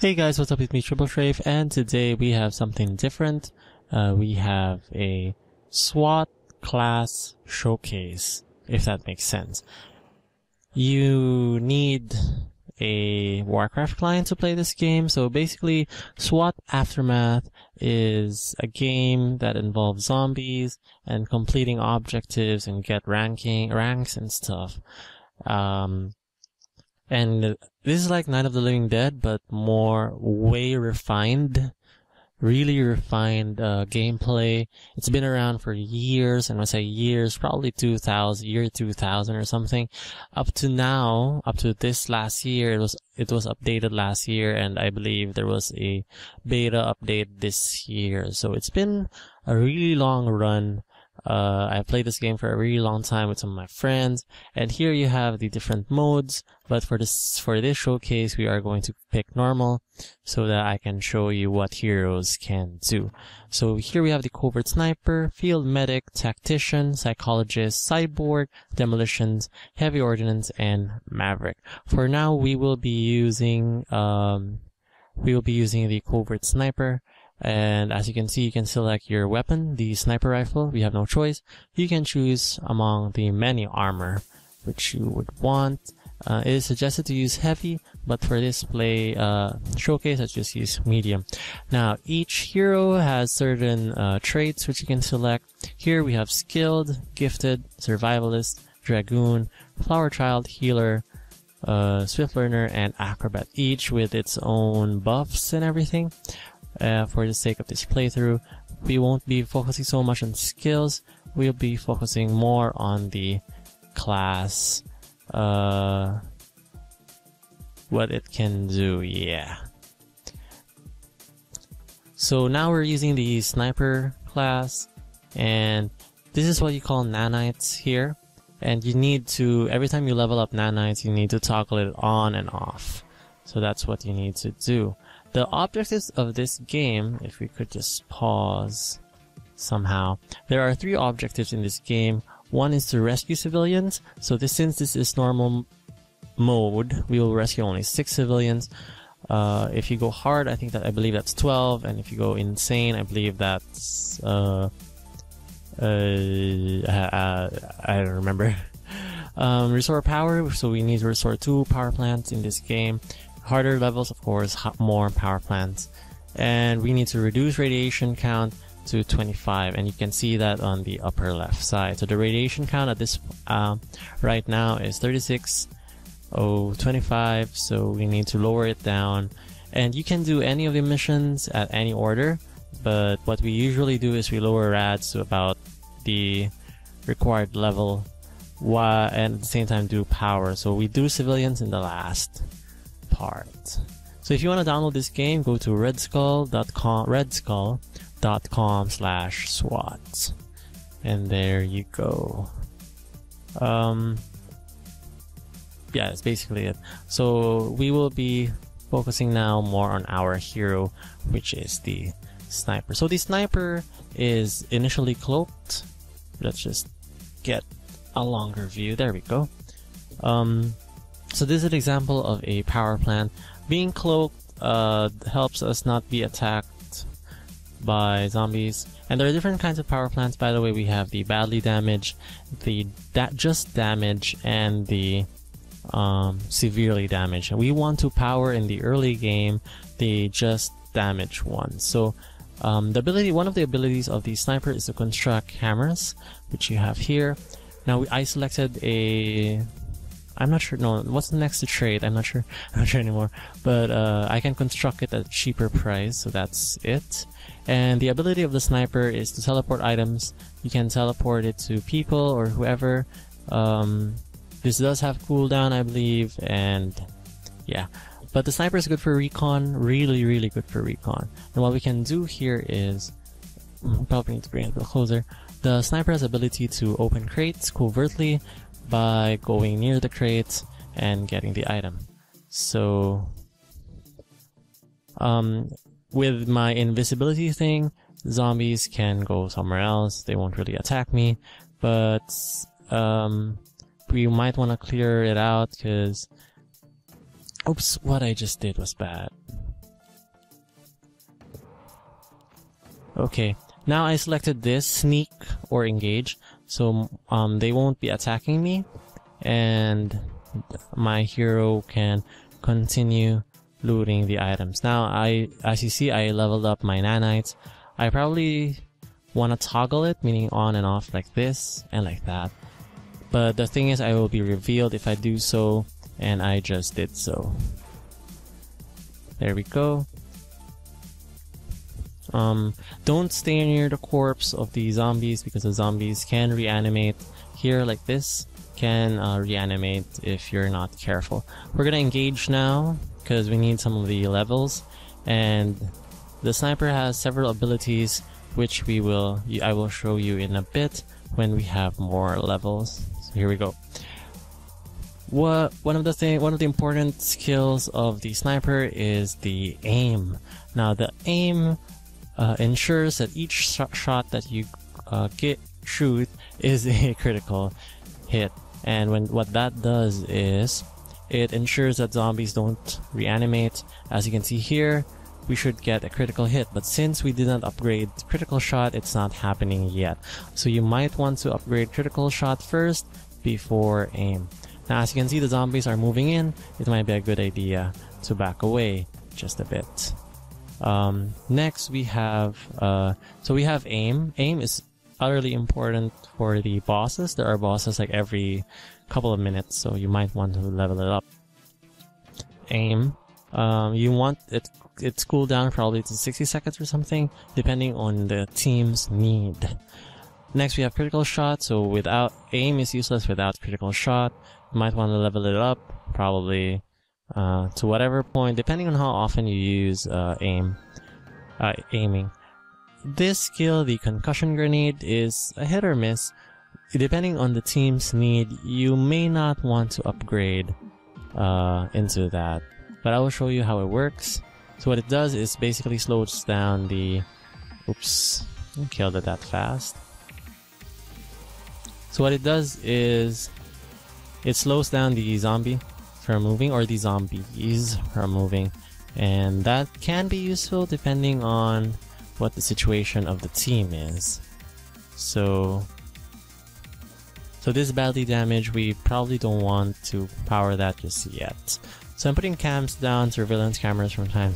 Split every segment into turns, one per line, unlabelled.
Hey guys, what's up? It's me, triplestrafe, and today we have something different. We have a SWAT class showcase, if that makes sense. You need a Warcraft client to play this game, so basically SWAT Aftermath is a game that involves zombies and completing objectives and get ranks and stuff. And this is like Night of the Living Dead, but way refined, really refined gameplay. It's been around for years, and when I say years, probably year 2000 or something. Up to this last year, it was updated last year, and I believe there was a beta update this year. So it's been a really long run. I played this game for a really long time with some of my friends, and here you have the different modes, but for this showcase we are going to pick normal so that I can show you what heroes can do. So here we have the Covert Sniper, Field Medic, Tactician, Psychologist, Cyborg, Demolitions, Heavy Ordnance, and Maverick. For now we will be using the Covert Sniper. And as you can see, you can select your weapon, the sniper rifle. We have no choice. You can choose among the many armor which you would want. It is suggested to use heavy, but for this showcase, let's just use medium. Now, each hero has certain traits which you can select. Here we have Skilled, Gifted, Survivalist, Dragoon, Flower Child, Healer, Swift Learner, and Acrobat, each with its own buffs and everything. For the sake of this playthrough, we won't be focusing so much on skills. We'll be focusing more on the class, what it can do, yeah. So now we're using the sniper class, and this is what you call nanites here. And you need to, every time you level up nanites, you need to toggle it on and off. So that's what you need to do. The objectives of this game, if we could just pause somehow, there are 3 objectives in this game. One is to rescue civilians. So since this is normal mode, we will rescue only 6 civilians. If you go hard, I believe that's 12, and if you go insane, I believe that's I don't remember. Restore power, so we need to restore 2 power plants in this game. Harder levels, of course, more power plants. And we need to reduce radiation count to 25, and you can see that on the upper left side. So the radiation count at this right now is 36,025, so we need to lower it down. And you can do any of the missions at any order, but what we usually do is we lower rads to about the required level, and at the same time do power. So we do civilians in the last part. So if you want to download this game, go to redskull.com/SWAT, and there you go. Yeah, that's basically it. So we will be focusing now more on our hero, which is the sniper. So the sniper is initially cloaked. Let's just get a longer view. There we go. So this is an example of a power plant. Being cloaked helps us not be attacked by zombies. And there are different kinds of power plants, by the way. We have the badly damaged, the just damage, and the severely damaged. And we want to power in the early game the just damaged one. So one of the abilities of the sniper is to construct hammers, which you have here. Now I selected I'm not sure, no, what's next to trade? I'm not sure anymore. But I can construct it at a cheaper price, so that's it. And the ability of the sniper is to teleport items. You can teleport it to people or whoever. This does have cooldown, I believe, and yeah. But the sniper is good for recon, really, really good for recon. And what we can do here is, probably need to bring it a little closer. The sniper has the ability to open crates covertly by going near the crates and getting the item. So with my invisibility thing, zombies can go somewhere else. They won't really attack me, but we might want to clear it out because oops, what I just did was bad. Okay, now I selected this, sneak or engage, so they won't be attacking me, and my hero can continue looting the items. Now, as you see, I leveled up my nanites. I probably want to toggle it, meaning on and off like this and like that. But the thing is, I will be revealed if I do so, and I just did so. There we go. Don't stay near the corpse of the zombies because the zombies can reanimate. Here, like this, can reanimate if you're not careful. We're gonna engage now because we need some of the levels, and the sniper has several abilities which I will show you in a bit when we have more levels. So here we go. One of the important skills of the sniper is the aim. Now the aim ensures that each shot that you shoot is a critical hit, and what that does is it ensures that zombies don't reanimate. As you can see here, we should get a critical hit, but since we did not upgrade critical shot, it's not happening yet. So you might want to upgrade critical shot first before aim. Now as you can see, the zombies are moving in. It might be a good idea to back away just a bit. Next we have aim. Aim is utterly important for the bosses. There are bosses like every couple of minutes, so you might want to level it up. Aim. You want its cooldown probably to 60 seconds or something, depending on the team's need. Next we have critical shot, so without aim is useless without critical shot. You might want to level it up, probably to whatever point, depending on how often you use aiming. This skill, the Concussion Grenade, is a hit or miss. Depending on the team's need, you may not want to upgrade into that, but I will show you how it works. So what it does is basically slows down the... Oops, I killed it that fast. So what it does is it slows down the zombie from moving, or the zombies from moving, and that can be useful depending on what the situation of the team is. So this badly damage, we probably don't want to power that just yet. So I'm putting cams down, surveillance cameras from time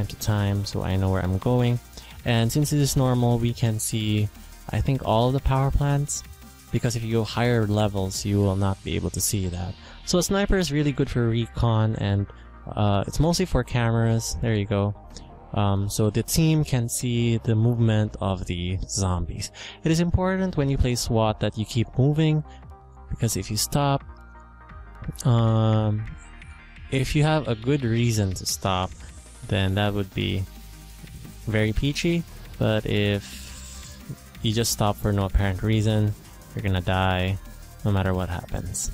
to time, so I know where I'm going. And since it is normal, we can see, I think, all of the power plants, because if you go higher levels, you will not be able to see that. So a sniper is really good for recon, and it's mostly for cameras. There you go. So the team can see the movement of the zombies. It is important when you play SWAT that you keep moving, because if you stop, if you have a good reason to stop, then that would be very peachy. But if you just stop for no apparent reason, you're gonna die no matter what happens.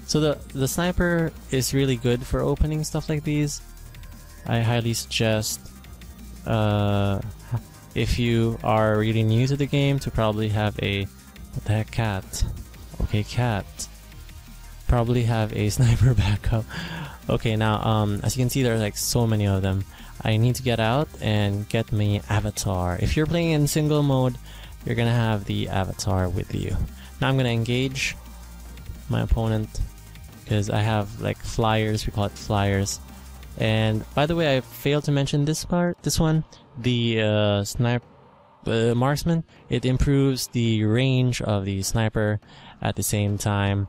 So the sniper is really good for opening stuff like these. I highly suggest, if you are really new to the game, to probably have a... What the heck, cat? Okay, cat. Probably have a sniper backup. Okay, now, as you can see, there are like so many of them. I need to get out and get my avatar. If you're playing in single mode, you're gonna have the avatar with you. Now I'm gonna engage my opponent, because I have like flyers, we call it flyers. And by the way, I failed to mention this one, the marksman. It improves the range of the sniper at the same time.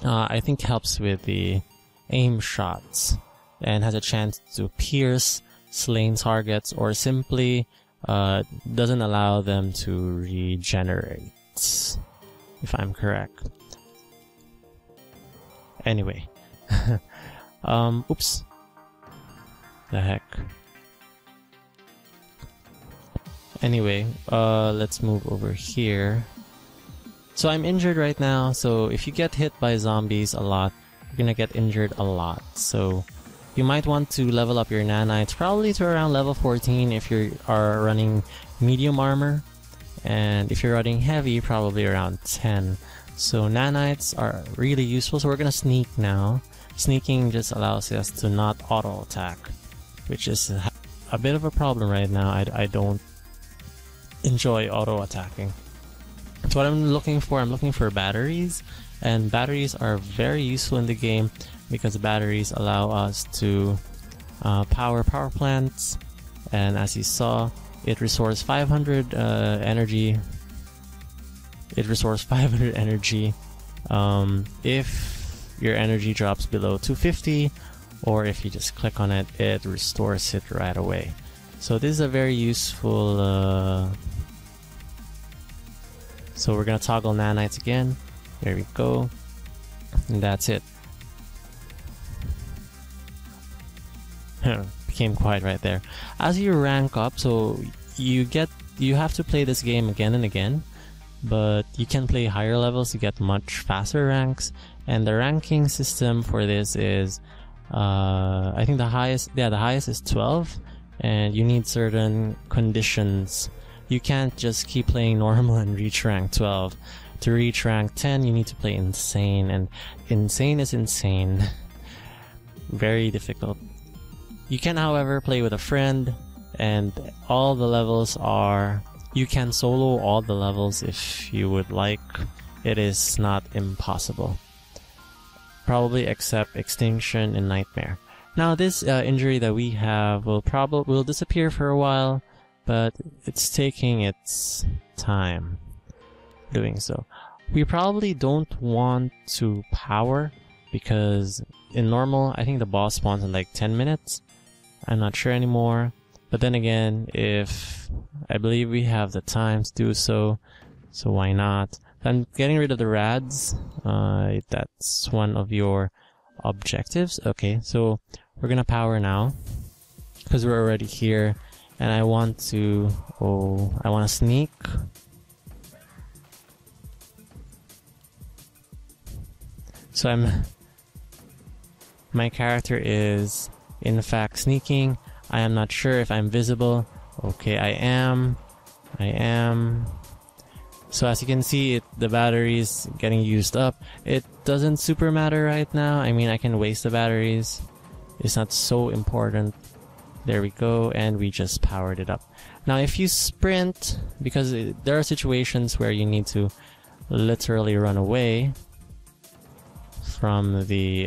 I think helps with the aim shots, and has a chance to pierce slain targets, or simply doesn't allow them to regenerate, if I'm correct. Anyway, oops, the heck. Anyway, let's move over here. So I'm injured right now, so if you get hit by zombies a lot, you're gonna get injured a lot. So you might want to level up your nanites, probably to around level 14 if you are running medium armor, and if you're running heavy, probably around 10. So nanites are really useful. So we're gonna sneak now. Sneaking just allows us to not auto attack, which is a bit of a problem right now. I don't enjoy auto-attacking. So what I'm looking for batteries, and batteries are very useful in the game because batteries allow us to power plants, and as you saw, it restores 500 energy. It restores 500 energy if your energy drops below 250, or if you just click on it, it restores it right away. So this is a very useful. So we're gonna toggle nanites again. There we go, and that's it. Became quiet right there. As you rank up, so you have to play this game again and again, but you can play higher levels to get much faster ranks. And the ranking system for this is, I think the highest is 12, and you need certain conditions. You can't just keep playing normal and reach rank 12. To reach rank 10, you need to play insane, and insane is insane. Very difficult. You can, however, play with a friend, and all the levels are... You can solo all the levels if you would like. It is not impossible. Probably except Extinction and Nightmare. Now this injury that we have will disappear for a while, but it's taking its time doing so. We probably don't want to power, because in normal, I think the boss spawns in like 10 minutes. I'm not sure anymore. But then again, if I believe we have the time to do so, so why not? I'm getting rid of the rads. That's one of your objectives. Okay, so we're gonna power now because we're already here, and I want to sneak. So my character is in fact sneaking. I am not sure if I'm visible. Okay, I am. So as you can see, the battery's getting used up. It doesn't super matter right now. I mean, I can waste the batteries. It's not so important. There we go, and we just powered it up. Now if you sprint, because there are situations where you need to literally run away from the...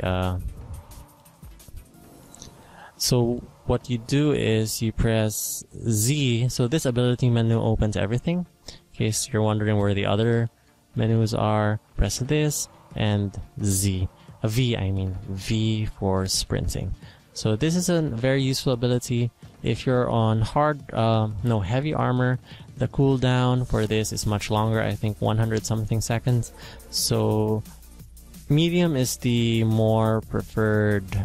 So what you do is you press Z. So this ability menu opens everything. In case you're wondering where the other menus are, press this and Z. V, I mean. V for sprinting. So this is a very useful ability. If you're on heavy armor, the cooldown for this is much longer. I think 100 something seconds. So medium is the more preferred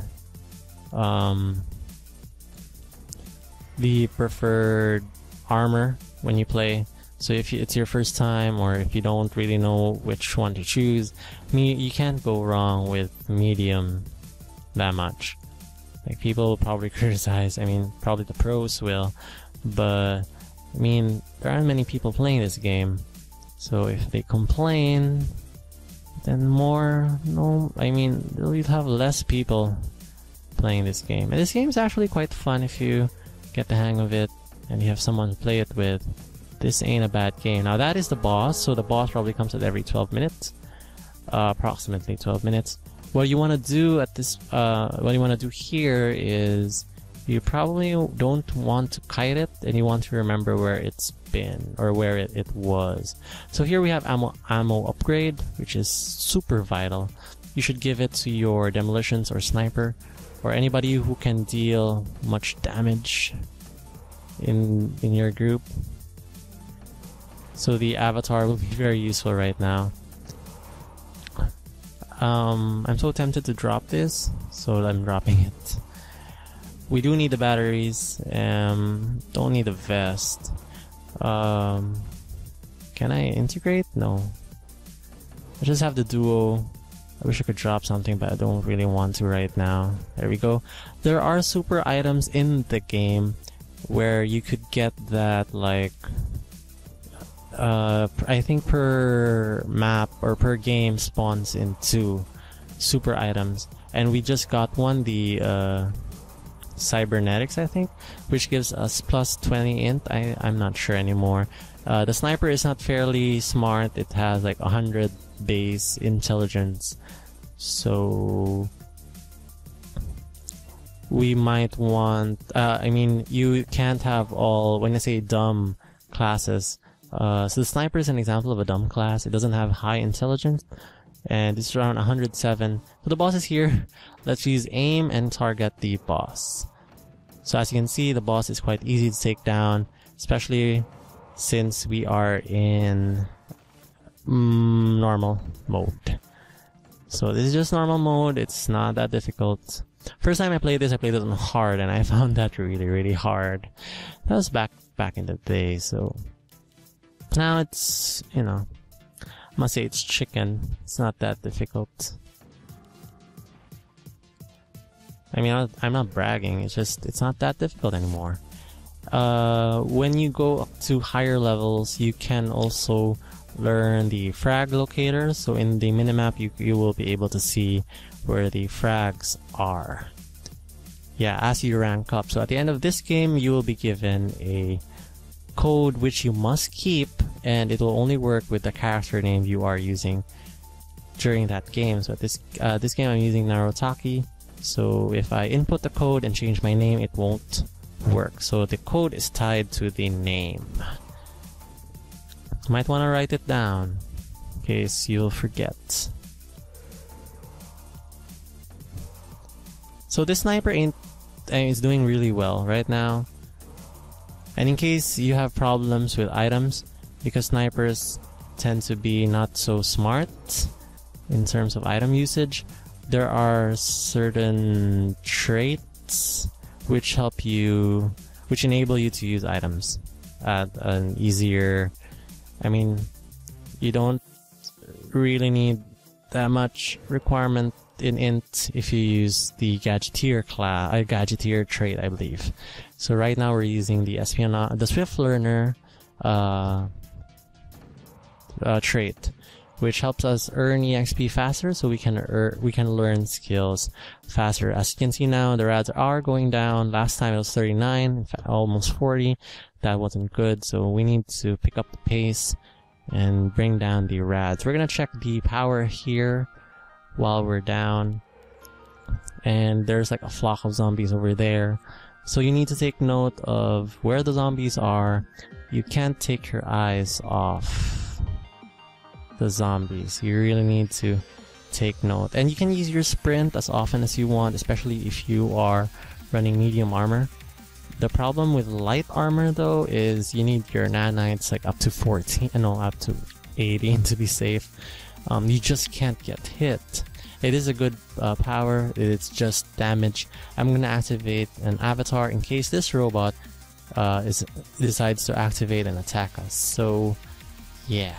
armor when you play. So if it's your first time, or if you don't really know which one to choose, you can't go wrong with medium that much. Like, people will probably criticize, I mean, probably the pros will, but I mean, there aren't many people playing this game, so if they complain, then you'll have less people playing this game. And this game is actually quite fun if you get the hang of it and you have someone to play it with. This ain't a bad game. Now that is the boss, so the boss probably comes at every 12 minutes, approximately 12 minutes. What you want to do at this, what you want to do here is you probably don't want to kite it, and you want to remember where it's been, or where it was. So here we have ammo upgrade, which is super vital. You should give it to your demolitions or sniper, or anybody who can deal much damage in your group. So the avatar will be very useful right now. I'm so tempted to drop this, so I'm dropping it. We do need the batteries, don't need the vest. Can I integrate? No. I just have the duo. I wish I could drop something, but I don't really want to right now. There we go. There are super items in the game where you could get that, like, I think per map or per game spawns in 2 super items, and we just got one, the cybernetics, I think, which gives us plus 20 int. I'm not sure anymore. The sniper is not fairly smart. It has like 100 base intelligence, so we might want, I mean, you can't have all, when I say dumb classes, so the sniper is an example of a dumb class. It doesn't have high intelligence, and it's around 107. So the boss is here. Let's use aim and target the boss. So as you can see, the boss is quite easy to take down, especially since we are in normal mode. So this is just normal mode. It's not that difficult. First time I played this, I played it on hard, and I found that really hard. That was back in the day, so now it's, you know, I must say it's chicken. It's not that difficult. I mean, I'm not bragging, it's just, it's not that difficult anymore. When you go up to higher levels, you can also learn the frag locator. So in the minimap, you will be able to see where the frags are. Yeah, as you rank up. So at the end of this game, you will be given a code which you must keep, and it will only work with the character name you are using during that game. So at this game, I'm using Narutaki. So if I input the code and change my name, it won't work. So the code is tied to the name. Might want to write it down in case you'll forget. So this sniper is doing really well right now. And in case you have problems with items, because snipers tend to be not so smart in terms of item usage, there are certain traits which enable you to use items at an easier, I mean, you don't really need that much requirement in int if you use the gadgeteer class, gadgeteer trait, I believe. So right now we're using the the swift learner trait, which helps us earn EXP faster, so we can learn skills faster. As you can see now, the rads are going down. Last time it was 39, in fact almost 40. That wasn't good, so we need to pick up the pace and bring down the rads. We're gonna check the power here while we're down, and there's like a flock of zombies over there. So you need to take note of where the zombies are. You can't take your eyes off the zombies. You really need to take note. And you can use your sprint as often as you want, especially if you are running medium armor. The problem with light armor though is you need your nanites like up to 14, no, up to 80 to be safe. You just can't get hit. It is a good power, it's just damage. I'm gonna activate an avatar in case this robot decides to activate and attack us. So yeah.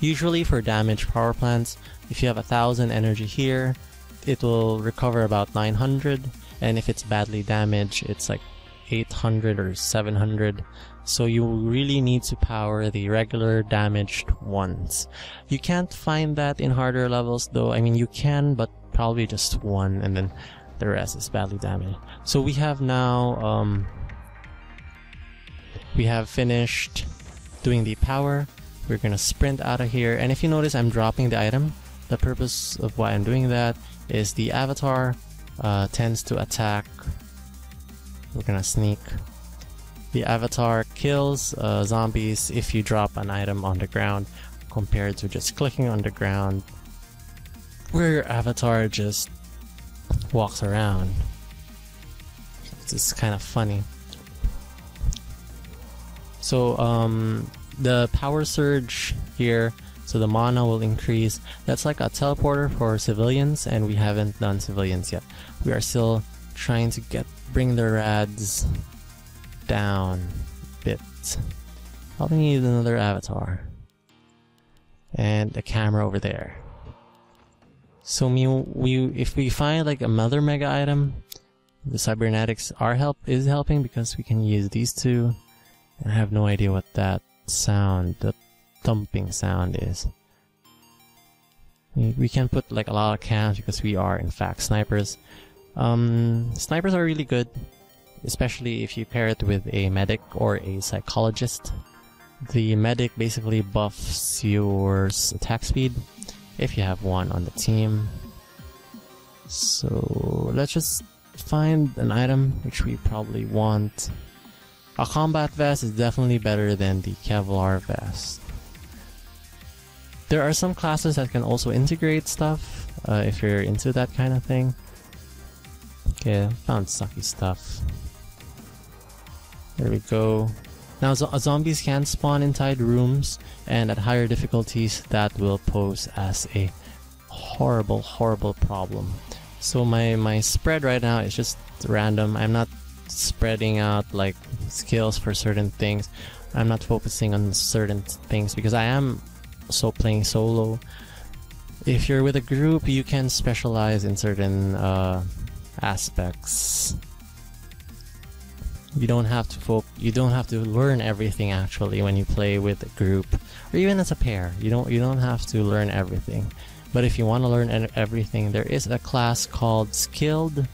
Usually for damage power plants, if you have 1000 energy here, it will recover about 900, and if it's badly damaged, it's like 800 or 700. So you really need to power the regular damaged ones. You can't find that in harder levels though. I mean, you can, but probably just one, and then the rest is badly damaged. So we have now we have finished doing the power. We're gonna sprint out of here, and if you notice, I'm dropping the item. The purpose of why I'm doing that is the avatar tends to attack. We're gonna sneak. The avatar kills zombies if you drop an item on the ground, compared to just clicking on the ground where your avatar just walks around. It's kind of funny. So the power surge here, so the mana will increase. That's like a teleporter for civilians, and we haven't done civilians yet. We are still trying to bring the rads down a bit. Probably need another avatar and a camera over there. So if we find like another mega item, the cybernetics is helping, because we can use these two. And I have no idea what that sound, the thumping sound is. We can put like a lot of cams because we are in fact snipers. Snipers are really good, especially if you pair it with a medic or a psychologist. The medic basically buffs your attack speed if you have one on the team. So let's just find an item which we probably want. A combat vest is definitely better than the Kevlar vest. There are some classes that can also integrate stuff if you're into that kind of thing. Okay, found sucky stuff. There we go. Now zombies can spawn inside rooms, and at higher difficulties that will pose as a horrible, horrible problem. So my spread right now is just random. I'm not spreading out like skills for certain things. I'm not focusing on certain things because I am playing solo. If you're with a group, you can specialize in certain aspects. You don't have to learn everything actually when you play with a group, or even as a pair. You don't have to learn everything. But if you want to learn everything, there is a class called Skilled,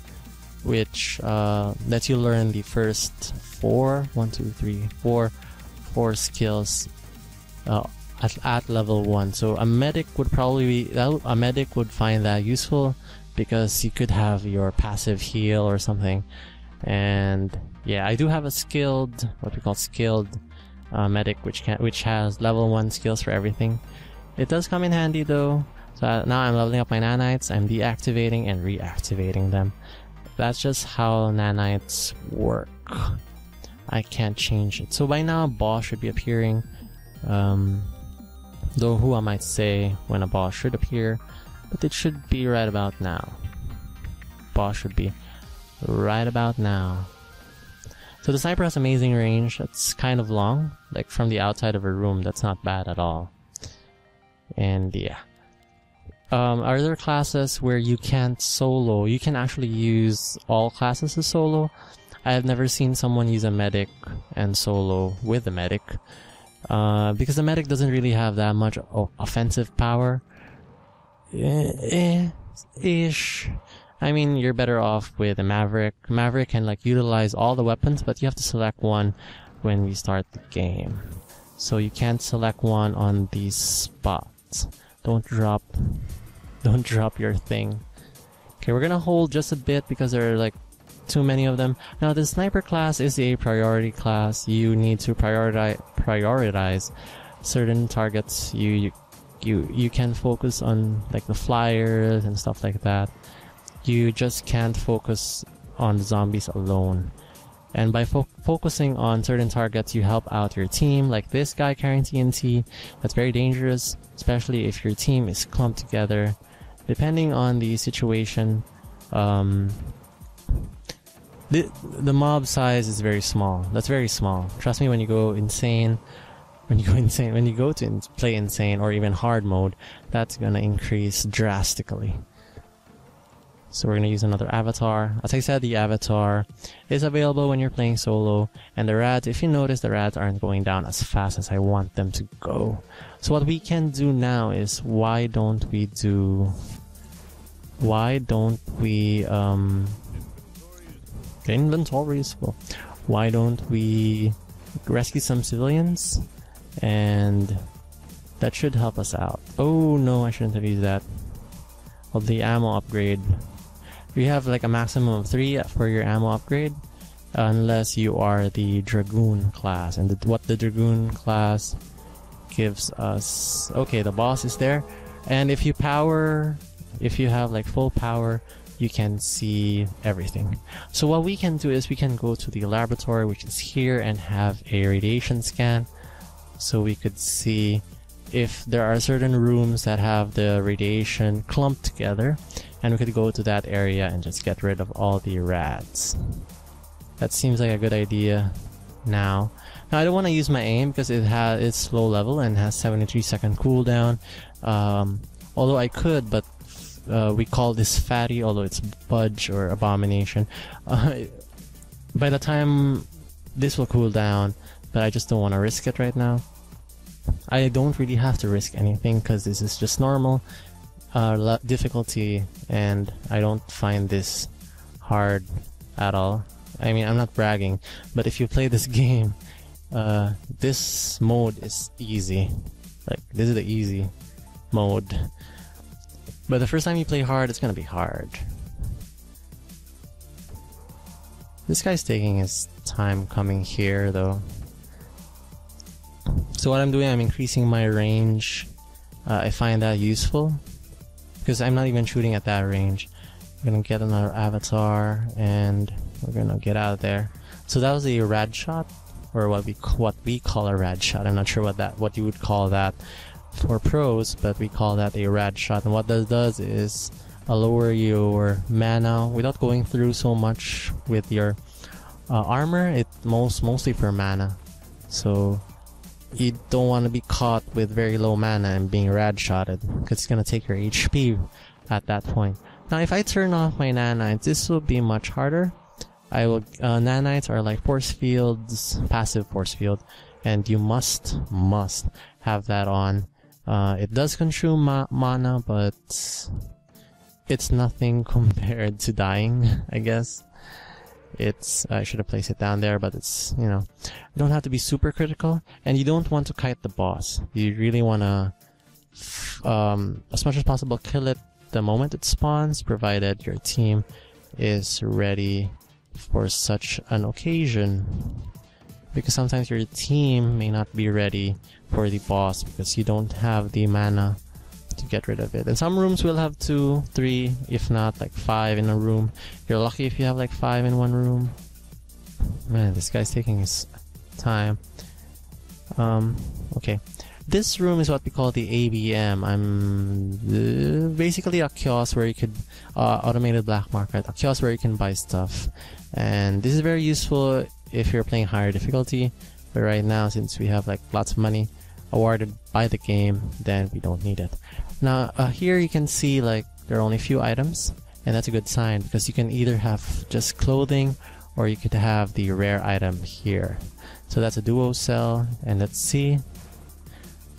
which lets you learn the first four skills at level 1. So a medic would find that useful because you could have your passive heal or something. And yeah, I do have a skilled, what we call skilled medic, which has level 1 skills for everything. It does come in handy though. So now I'm leveling up my nanites. I'm deactivating and reactivating them. That's just how nanites work. I can't change it. So by now a boss should be appearing. Though who am I to say when a boss should appear, but it should be right about now. Boss should be right about now. So the sniper has amazing range. That's kind of long, like from the outside of a room. That's not bad at all. And yeah. Are there classes where you can't solo? You can actually use all classes as solo. I have never seen someone use a medic and solo with the medic. Because the medic doesn't really have that much offensive power. Ish. I mean, you're better off with a Maverick. Maverick can like utilize all the weapons, but you have to select one when we start the game. So you can't select one on these spots. Don't drop your thing. Okay, we're gonna hold just a bit because there are like too many of them. Now the sniper class is a priority class. You need to prioritize certain targets. You can focus on like the flyers and stuff like that. You just can't focus on the zombies alone. And by focusing on certain targets, you help out your team. Like this guy carrying TNT, that's very dangerous, especially if your team is clumped together. Depending on the situation, the mob size is very small. That's very small. Trust me, when you go insane, when you go to play insane or even hard mode, that's gonna increase drastically. So we're gonna use another avatar. As I said, the avatar is available when you're playing solo, and the rads, if you notice, the rads aren't going down as fast as I want them to go. So what we can do now is, why don't we the inventory is full. Why don't we rescue some civilians? And that should help us out. Oh no, I shouldn't have used that. Well, the ammo upgrade. You have like a maximum of 3 for your ammo upgrade, unless you are the Dragoon class. And what the Dragoon class gives us... Okay, the boss is there. And if you have like full power, you can see everything. So what we can do is we can go to the laboratory, which is here, and have a radiation scan. So we could see if there are certain rooms that have the radiation clumped together, and we could go to that area and just get rid of all the rads. That seems like a good idea now. Now I don't want to use my aim because it's low level and has 73-second cooldown. Although I could, but we call this fatty, although it's budge or abomination. By the time this will cool down, but I just don't want to risk it right now. I don't really have to risk anything because this is just normal difficulty, and I don't find this hard at all. I mean, I'm not bragging, but if you play this game, this mode is easy. Like, this is the easy mode. But the first time you play hard, it's gonna be hard. This guy's taking his time coming here, though. So what I'm doing, I'm increasing my range. I find that useful, because I'm not even shooting at that range. We're gonna get another avatar, and we're gonna get out of there. So that was a rad shot, or what we call a rad shot. I'm not sure what you would call that for pros, but we call that a rad shot. And what that does is lower your mana without going through so much with your armor. It's mostly for mana, so you don't want to be caught with very low mana and being rad shotted, because it's gonna take your HP at that point. Now, if I turn off my nanites, this will be much harder. Nanites are like force fields, passive force field, and you must have that on. It does consume mana, but it's nothing compared to dying, I guess. I should have placed it down there, but it's, you know, you don't have to be super critical, and you don't want to kite the boss. You really want to, as much as possible, kill it the moment it spawns, provided your team is ready for such an occasion. Because sometimes your team may not be ready for the boss because you don't have the mana to get rid of it. And some rooms will have 2, 3, if not like 5 in a room. You're lucky if you have like 5 in one room. Man, this guy's taking his time. Okay. This room is what we call the ABM. Basically a kiosk where you could, automated black market, a kiosk where you can buy stuff. And this is very useful if you're playing higher difficulty. But right now, since we have like lots of money awarded by the game, then we don't need it. Now, here you can see like there are only a few items, and that's a good sign, because you can either have just clothing or you could have the rare item here. So that's a duo cell, and let's see.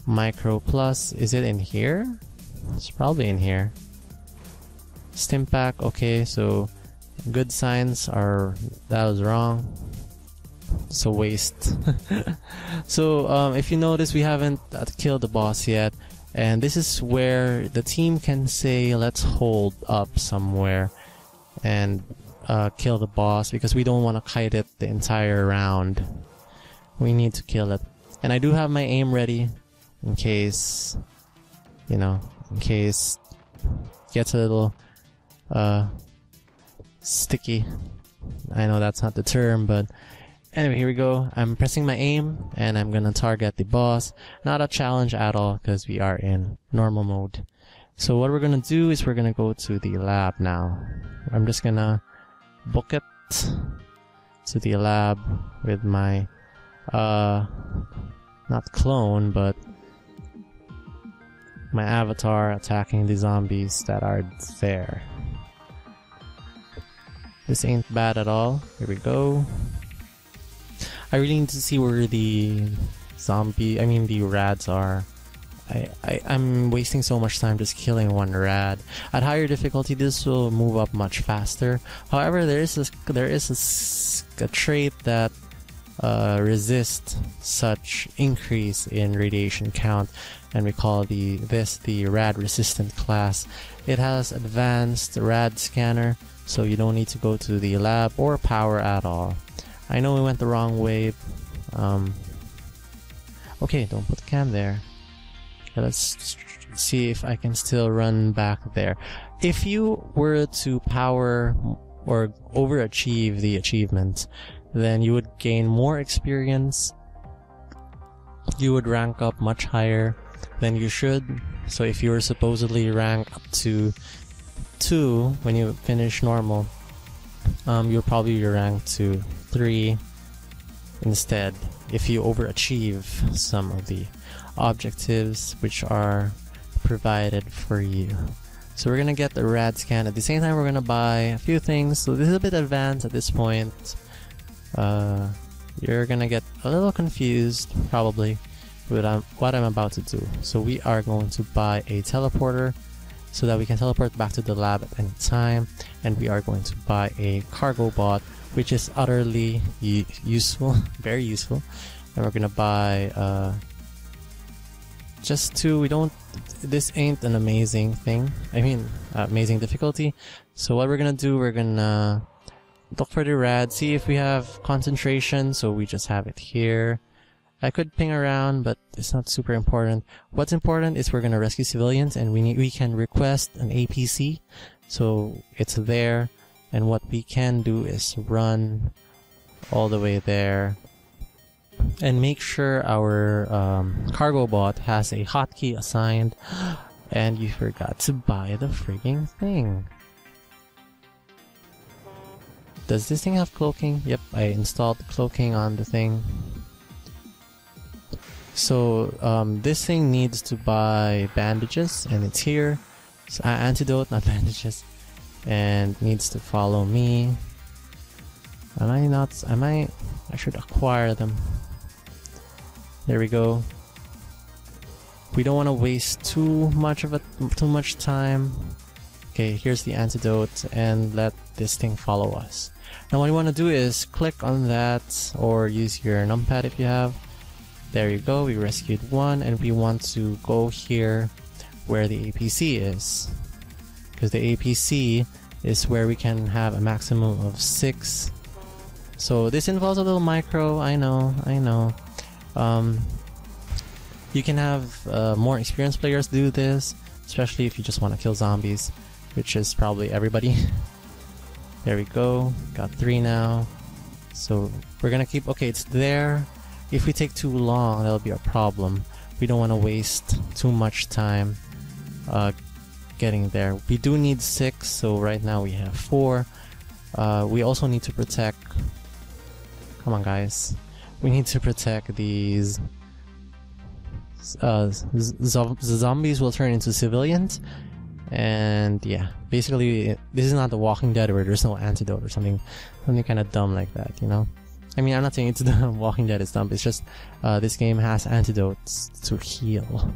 Micro Plus, is it in here? It's probably in here. Stimpack, okay, so good signs are, that was wrong. So waste. So if you notice, we haven't killed the boss yet, and this is where the team can say, let's hold up somewhere and kill the boss, because we don't want to kite it the entire round. We need to kill it. And I do have my aim ready in case, you know, in case it gets a little sticky. I know that's not the term, but anyway, here we go. I'm pressing my aim, and I'm gonna target the boss. Not a challenge at all, because we are in normal mode. So what we're gonna do is we're gonna go to the lab now. I'm just gonna book it to the lab with my, not clone, but my avatar attacking the zombies that are there. This ain't bad at all. Here we go. I really need to see where the the rads are. I'm wasting so much time just killing one rad. At higher difficulty, this will move up much faster. However, there is a trait that resists such increase in radiation count, and we call this the rad resistant class. It has advanced rad scanner, so you don't need to go to the lab or power at all. I know we went the wrong way. Okay, don't put the cam there. Okay, let's see if I can still run back there. If you were to power or overachieve the achievement, then you would gain more experience. You would rank up much higher than you should. So if you were supposedly ranked up to 2 when you finish normal, you'll probably rank to 3 instead if you overachieve some of the objectives which are provided for you. So we're gonna get the rad scan. At the same time, we're gonna buy a few things. So this is a bit advanced at this point. You're gonna get a little confused probably with what I'm about to do. So we are going to buy a teleporter. so that we can teleport back to the lab at any time. And we are going to buy a cargo bot, which is utterly useful, very useful. And we're gonna buy just two. This ain't an amazing thing. I mean, amazing difficulty. So what we're gonna do, we're gonna look for the rad, see if we have concentration. So we just have it here. I could ping around, but it's not super important. What's important is we're gonna rescue civilians, and we can request an APC. So it's there, and what we can do is run all the way there and make sure our cargo bot has a hotkey assigned. And you forgot to buy the frigging thing. Does this thing have cloaking? Yep, I installed cloaking on the thing. So this thing needs to buy bandages, and it's here. So, antidote, not bandages. And needs to follow me. I should acquire them. There we go. We don't want to waste too much time. Okay, here's the antidote, and let this thing follow us. Now what you want to do is click on that, or use your numpad if you have. There you go, we rescued one, and we want to go here where the APC is. Because the APC is where we can have a maximum of 6. So this involves a little micro, I know. You can have more experienced players do this, especially if you just want to kill zombies, which is probably everybody. There we go, got 3 now. So we're gonna keep, okay, it's there. If we take too long, that'll be a problem. We don't want to waste too much time getting there. We do need 6, so right now we have 4. We also need to protect... Come on, guys. We need to protect these... the zombies will turn into civilians. And yeah, basically, this is not The Walking Dead where there's no antidote or something kind of dumb like that, you know? I mean, I'm not saying it's The Walking Dead is dumb, it's just this game has antidotes to heal.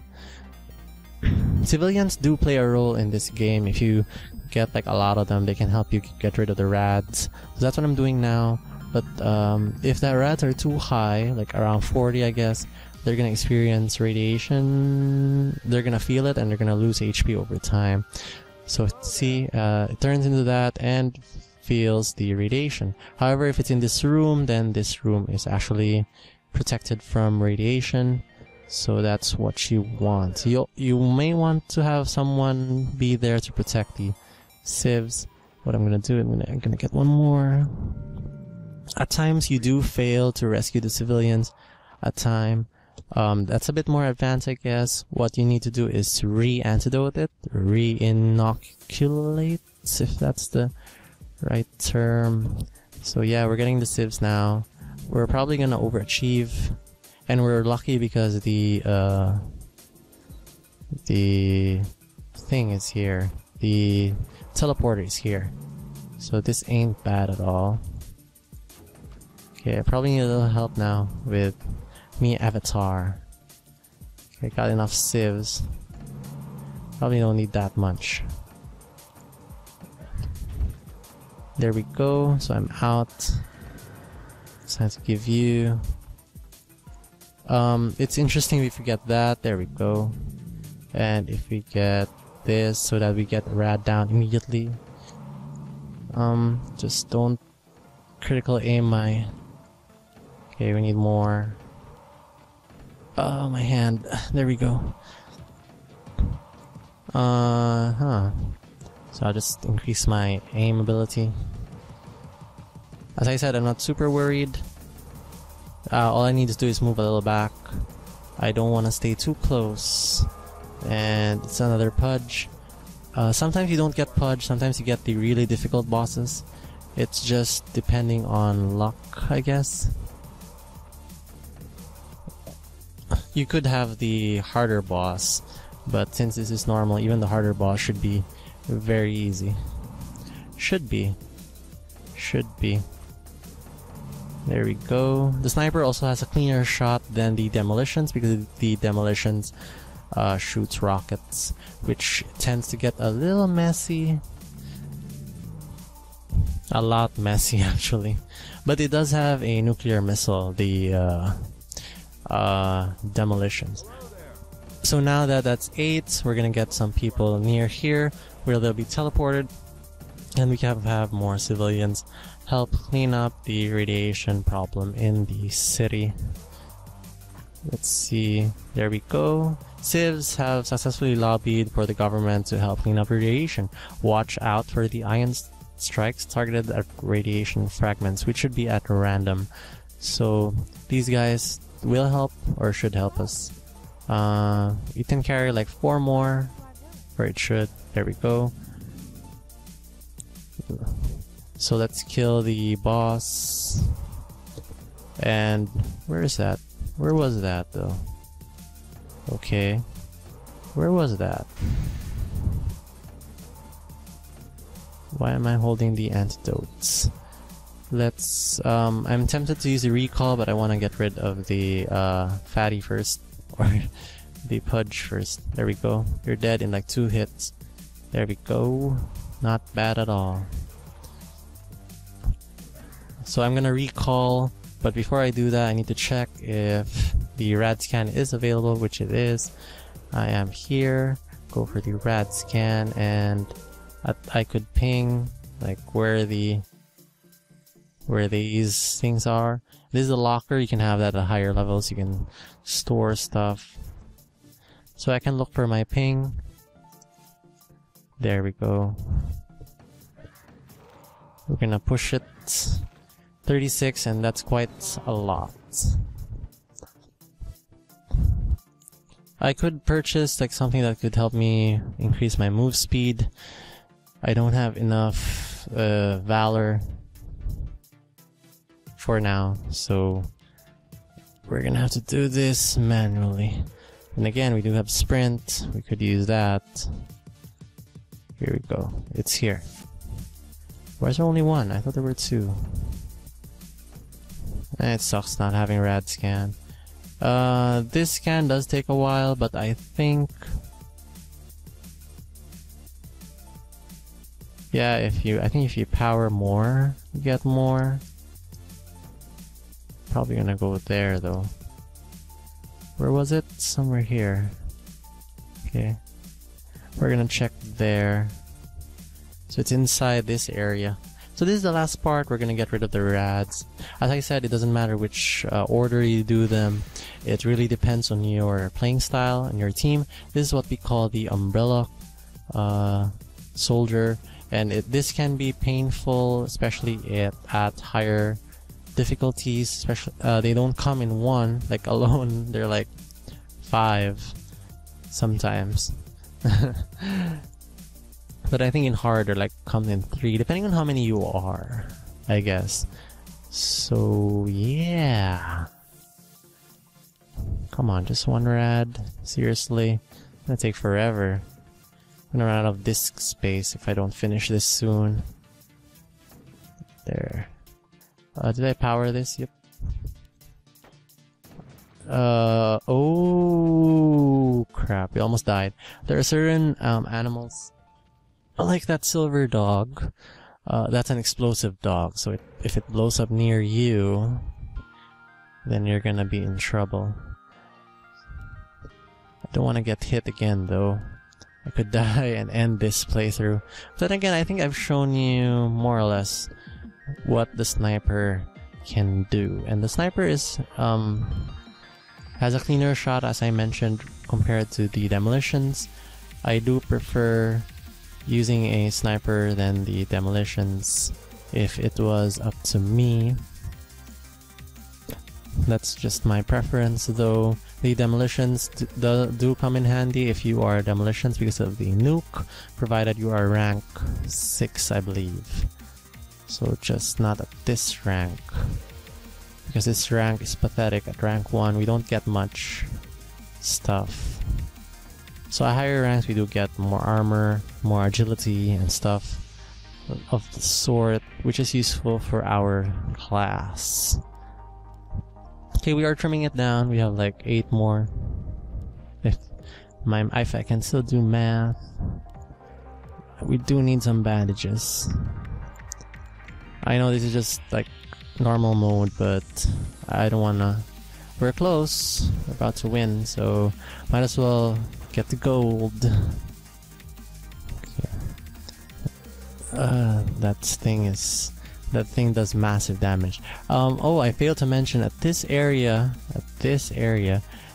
Civilians do play a role in this game. If you get like a lot of them, they can help you get rid of the rads. So that's what I'm doing now. But if the rads are too high, like around 40 I guess, they're gonna experience radiation, they're gonna feel it, and they're gonna lose HP over time. So see, it turns into that and feels the radiation. However, if it's in this room, then this room is actually protected from radiation. So that's what you want. You may want to have someone be there to protect the civs. What I'm gonna do, I'm gonna get one more. At times you do fail to rescue the civilians. At time, that's a bit more advanced, I guess. What you need to do is to re-antidote it, re-inoculate, if that's the right term. So yeah, we're getting the civs now. We're probably gonna overachieve, and we're lucky because the thing is here. The teleporter is here. So this ain't bad at all. Okay, I probably need a little help now with me avatar. Okay, got enough civs. Probably don't need that much. There we go, so I'm out. It's time to give you. It's interesting if we get that, there we go. And if we get this, so that we get the rad down immediately. Just don't critical aim my... Okay, we need more. Oh, my hand. There we go. So I'll just increase my aim ability. As I said, I'm not super worried. All I need to do is move a little back. I don't want to stay too close. And it's another pudge. Sometimes you don't get pudge, sometimes you get the really difficult bosses. It's just depending on luck, I guess. You could have the harder boss, but since this is normal, even the harder boss should be very easy. Should be. There we go. The sniper also has a cleaner shot than the demolitions, because the demolitions shoots rockets, which tends to get a little messy. A lot messy, actually. But it does have a nuclear missile, the demolitions. So now that that's 8, we're gonna get some people near here where they'll be teleported, and we can have more civilians help clean up the radiation problem in the city. Let's see, there we go. Civs have successfully lobbied for the government to help clean up radiation. Watch out for the ion strikes targeted at radiation fragments, which should be at random. So these guys will help, or should help us. You can carry like 4 more, or it should. There we go. So let's kill the boss. And where is that? Where was that though? Okay. Where was that? Why am I holding the antidotes? Let's I'm tempted to use the recall, but I want to get rid of the fatty first, or the pudge first. There we go. You're dead in like 2 hits. There we go. Not bad at all. So I'm gonna recall, but before I do that, I need to check if the rad scan is available, which it is. I am here. Go for the rad scan, and I could ping like where these things are. This is a locker. You can have that at higher levels. You can store stuff. So I can look for my ping. There we go. We're gonna push it. 36, and that's quite a lot. I could purchase like something that could help me increase my move speed. I don't have enough valor for now, so we're gonna have to do this manually. And again, we do have sprint. We could use that. Here we go. It's here. Why is there only 1? I thought there were 2. It sucks not having rad scan. This scan does take a while, but I think, yeah, I think if you power more, you get more. Probably gonna go there though. Where was it? Somewhere here. Okay. We're gonna check there. So it's inside this area. So this is the last part. We're gonna get rid of the rads. As I said, it doesn't matter which order you do them. It really depends on your playing style and your team. This is what we call the umbrella soldier, and this can be painful, especially at higher difficulties. Especially they don't come in 1 like alone. They're like 5 sometimes. But I think in hard or like comes in 3, depending on how many you are, I guess. So yeah. Come on, just 1 rad. Seriously. It's gonna take forever. I'm gonna run out of disk space if I don't finish this soon. There. Did I power this? Yep. Oh crap, we almost died. There are certain animals, like that silver dog, that's an explosive dog, so if it blows up near you, then you're gonna be in trouble. I don't want to get hit again though. I could die and end this playthrough. But then again, I think I've shown you more or less what the sniper can do. And the sniper is has a cleaner shot, as I mentioned, compared to the demolitions. I do prefer using a sniper than the demolitions if it was up to me. That's just my preference, though. The demolitions do come in handy if you are demolitions because of the nuke, provided you are rank 6, I believe. So just not at this rank, because this rank is pathetic. At rank 1 we don't get much stuff. So at higher ranks we do get more armor, more agility and stuff of the sort, which is useful for our class. Okay, we are trimming it down. We have like 8 more. if I can still do math. We do need some bandages. I know this is just like normal mode, but I don't wanna. We're close. We're about to win, so might as well get the gold. Okay. That thing does massive damage. Oh, I failed to mention at this area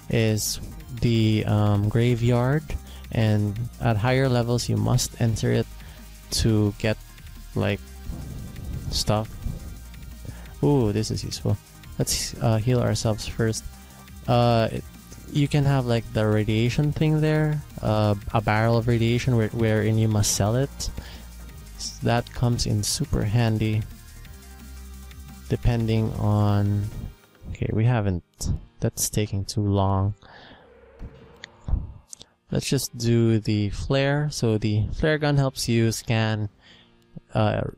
is the graveyard, and at higher levels you must enter it to get like stuff. Ooh, this is useful. Let's heal ourselves first. You can have like the radiation thing there, a barrel of radiation wherein you must sell it. So that comes in super handy. Depending on... Okay, we haven't... That's taking too long. Let's just do the flare. So the flare gun helps you scan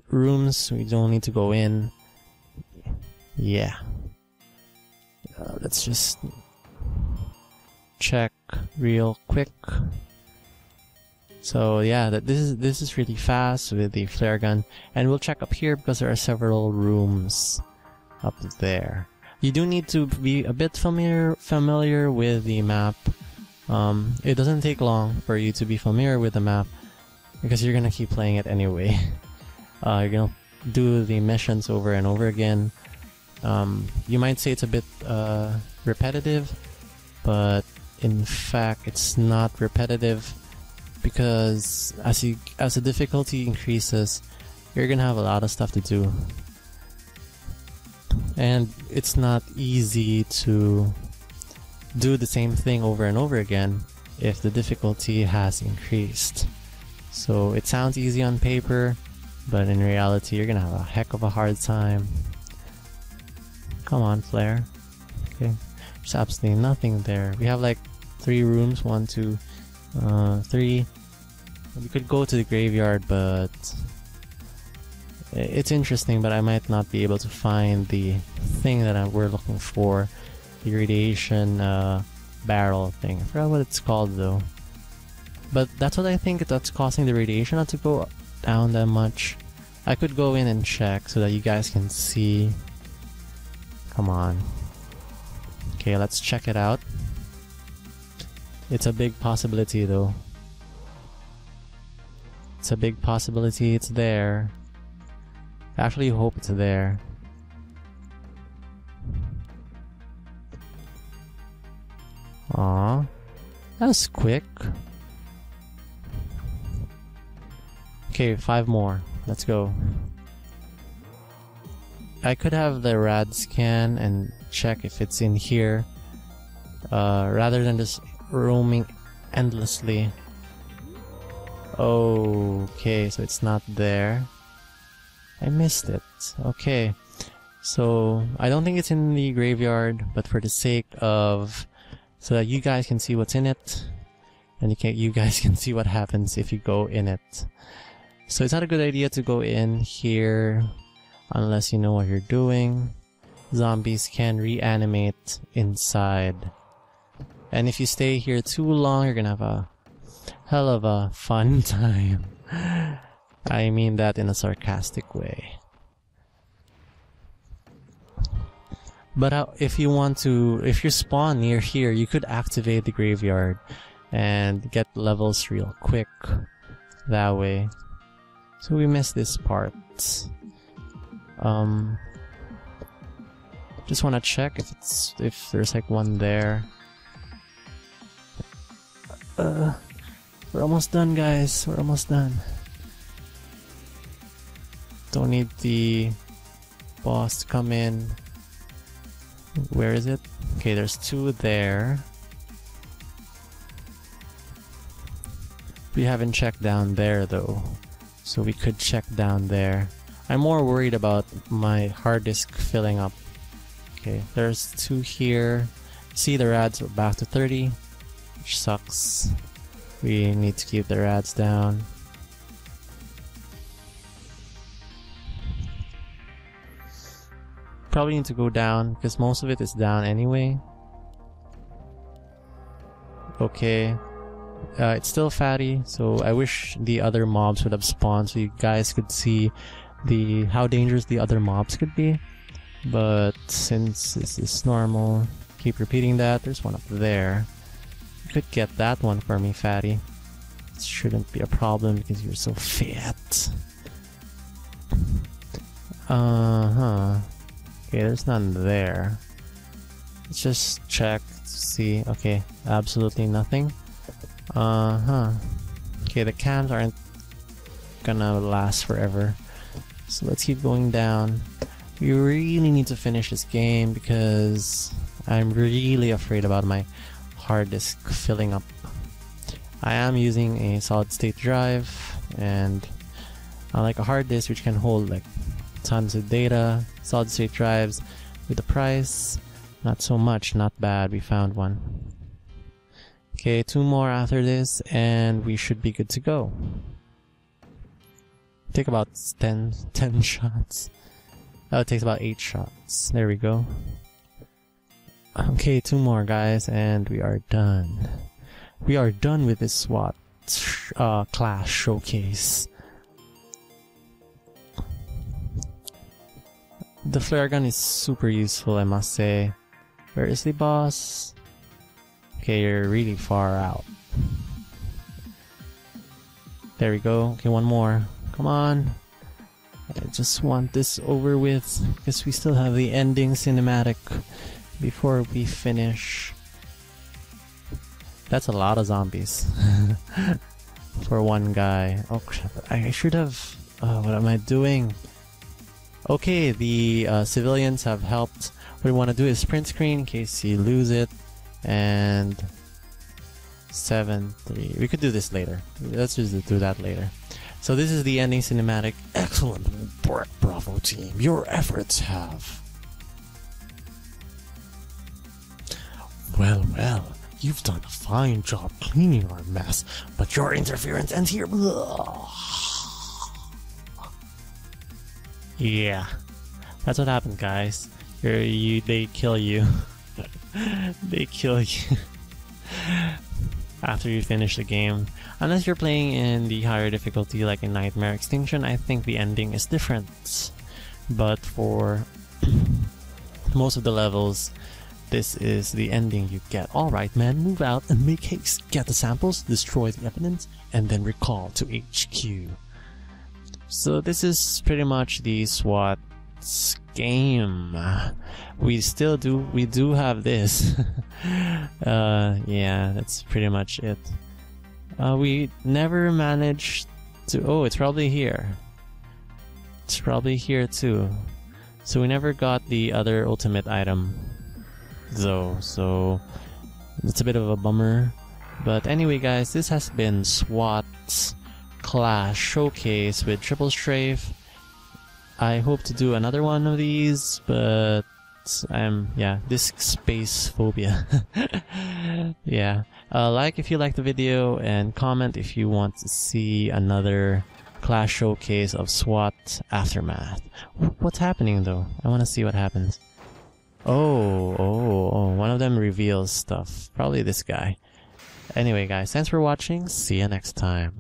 rooms. We don't need to go in. Yeah. Let's just check real quick. So yeah, this is really fast with the flare gun, and we'll check up here because there are several rooms up there. You do need to be a bit familiar with the map. It doesn't take long for you to be familiar with the map because you're gonna keep playing it anyway. You're gonna do the missions over and over again. You might say it's a bit repetitive, but in fact it's not repetitive, because as the difficulty increases, you're gonna have a lot of stuff to do, and it's not easy to do the same thing over and over again if the difficulty has increased. So it sounds easy on paper, but in reality you're gonna have a heck of a hard time. Come on, flare. Okay, there's absolutely nothing there. We have like 3 rooms, 1, 2, 3. We could go to the graveyard, but it's interesting, but I might not be able to find the thing that we're looking for. The radiation barrel thing. I forgot what it's called though. But that's what I think that's causing the radiation not to go down that much. I could go in and check so that you guys can see. Come on. Okay, let's check it out. It's a big possibility though. It's a big possibility it's there. I actually hope it's there. Aw, that was quick. Okay, 5 more. Let's go. I could have the rad scan and check if it's in here, rather than just roaming endlessly. Okay, so it's not there. I missed it. Okay, so I don't think it's in the graveyard, but for the sake of, so that you guys can see what's in it, and you guys can see what happens if you go in it. So it's not a good idea to go in here unless you know what you're doing. Zombies can reanimate inside, and if you stay here too long, you're gonna have a hell of a fun time. I mean that in a sarcastic way. But if you spawn near here, you could activate the graveyard and get levels real quick that way. So we missed this part. Just want to check if there's like one there. We're almost done, guys. We're almost done. Don't need the boss to come in. Where is it? Okay, there's 2 there. We haven't checked down there though, so we could check down there. I'm more worried about my hard disk filling up. Okay, there's 2 here. See, the rads are back to 30, which sucks. We need to keep the rads down. Probably need to go down because most of it is down anyway. Okay, It's still fatty, so I wish the other mobs would have spawned so you guys could see how dangerous the other mobs could be. But since this is normal, keep repeating that. There's one up there. You could get that one for me, fatty. It shouldn't be a problem because you're so fat. Okay, there's none there. Let's just check to see. Okay, absolutely nothing. Okay, the cams aren't gonna last forever. So let's keep going down. We really need to finish this game because I'm really afraid about my hard disk filling up. I am using a solid state drive, and I like a hard disk which can hold like tons of data. Solid state drives with the price, not so much, not bad. We found one. Okay, 2 more after this and we should be good to go. Take about 10 shots. Oh, it takes about 8 shots. There we go. Okay, 2 more guys and we are done. We are done with this SWAT class showcase. The flare gun is super useful, I must say. Where is the boss? Okay, you're really far out. There we go. Okay, one more. Come on. I just want this over with because we still have the ending cinematic before we finish. That's a lot of zombies for one guy. Oh crap, I should have... what am I doing? Okay, the civilians have helped. What we want to do is print screen in case you lose it. And 7-3. We could do this later. Let's just do that later. So this is the ending cinematic. Excellent work, Bravo team. Your efforts have... Well, you've done a fine job cleaning our mess, but your interference ends here. Yeah, that's what happened, guys. They kill you. They kill you after you finish the game. Unless you're playing in the higher difficulty like in Nightmare Extinction, I think the ending is different. But for most of the levels, this is the ending you get. Alright man, move out and make haste. Get the samples, destroy the evidence, and then recall to HQ. So this is pretty much the SWAT game. We do have this. Yeah, that's pretty much it. We never managed to... Oh, it's probably here. It's probably here too. So we never got the other ultimate item though, so it's a bit of a bummer. But anyway guys, this has been SWAT's class showcase with triplestrafe. I hope to do another one of these, but disk space phobia. Yeah, like if you like the video and comment if you want to see another class showcase of SWAT Aftermath. What's happening though? I want to see what happens. Oh, one of them reveals stuff. Probably this guy. Anyway guys, thanks for watching. See you next time.